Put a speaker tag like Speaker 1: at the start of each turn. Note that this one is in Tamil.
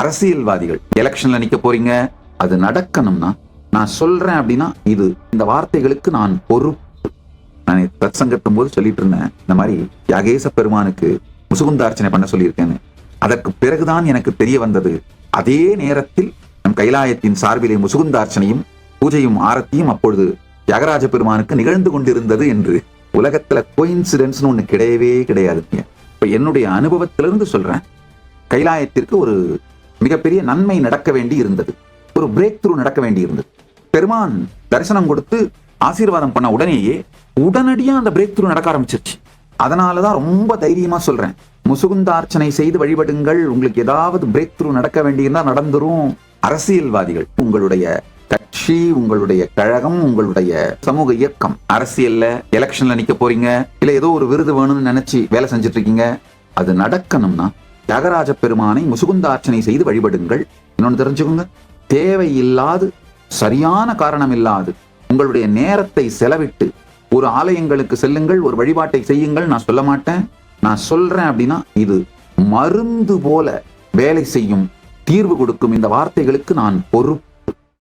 Speaker 1: அரசியல்வாதிகள் எலெக்ஷன்ல நிக்க போறீங்க, அது நடக்கணும்னா நான் சொல்றேன் அப்படின்னா இது இந்த வார்த்தைகளுக்கு நான் பொறுப்பு. நான் பிரசங்கத்தும் போது சொல்லிட்டு இருந்தேன், இந்த மாதிரி யாகேச பெருமானுக்கு முசுகுந்தார்ச்சனை பண்ண சொல்லியிருக்கேன்னு. அதற்கு பிறகுதான் எனக்கு தெரிய வந்தது, அதே நேரத்தில் நம் கைலாயத்தின் சார்பிலே முசுகுந்தார்ச்சனையும் பூஜையும் ஆரத்தியும் அப்பொழுது தியாகராஜ பெருமானுக்கு நிகழ்ந்து கொண்டிருந்தது என்று. உலகத்துல கோயின்சிடென்ஸ் ஒண்ணு கிடையவே கிடையாதுங்க. இப்ப என்னுடைய அனுபவத்திலிருந்து சொல்றேன், கைலாயத்திற்கு ஒரு மிகப்பெரிய நன்மை நடக்க வேண்டி இருந்தது, ஒரு பிரேக் த்ரூ நடக்க வேண்டி இருந்தது. பெருமான் தரிசனம் கொடுத்து ஆசீர்வாதம் பண்ண உடனேயே உடனடியா அந்த பிரேக் த்ரூ நடக்க ஆரம்பிச்சிருச்சு. அதனாலதான் ரொம்ப தைரியமா சொல்றேன், முசுகுந்தார்ச்சனை செய்து வழிபடுங்கள், உங்களுக்கு ஏதாவது பிரேக் த்ரூ நடக்க வேண்டியிருந்தா நடந்துரும். அரசியல்வாதிகள், உங்களுடைய கட்சி, உங்களுடைய கழகம், உங்களுடைய சமூக இயக்கம், அரசியல்ல எலெக்ஷன்ல நிக்க போறீங்க, இல்ல ஏதோ ஒரு விருது வேணும்னு நினைச்சு வேலை செஞ்சுட்டு இருக்கீங்க, அது நடக்கணும்னா தியாகராஜ பெருமானை முசுகுந்தார்ச்சனை செய்து வழிபடுங்கள். இன்னொன்னு தெரிஞ்சுக்கோங்க, தேவையில்லாது சரியான காரணம் இல்லாது உங்களுடைய நேரத்தை செலவிட்டு ஒரு ஆலயங்களுக்கு செல்லுங்கள், ஒரு வழிபாட்டை செய்யுங்கள் நான் சொல்ல மாட்டேன். நான் சொல்றேன் அப்படின்னா இது மருந்து போல வேலை செய்யும், தீர்வு கொடுக்கும். இந்த வார்த்தைகளுக்கு நான் பொறுப்பு.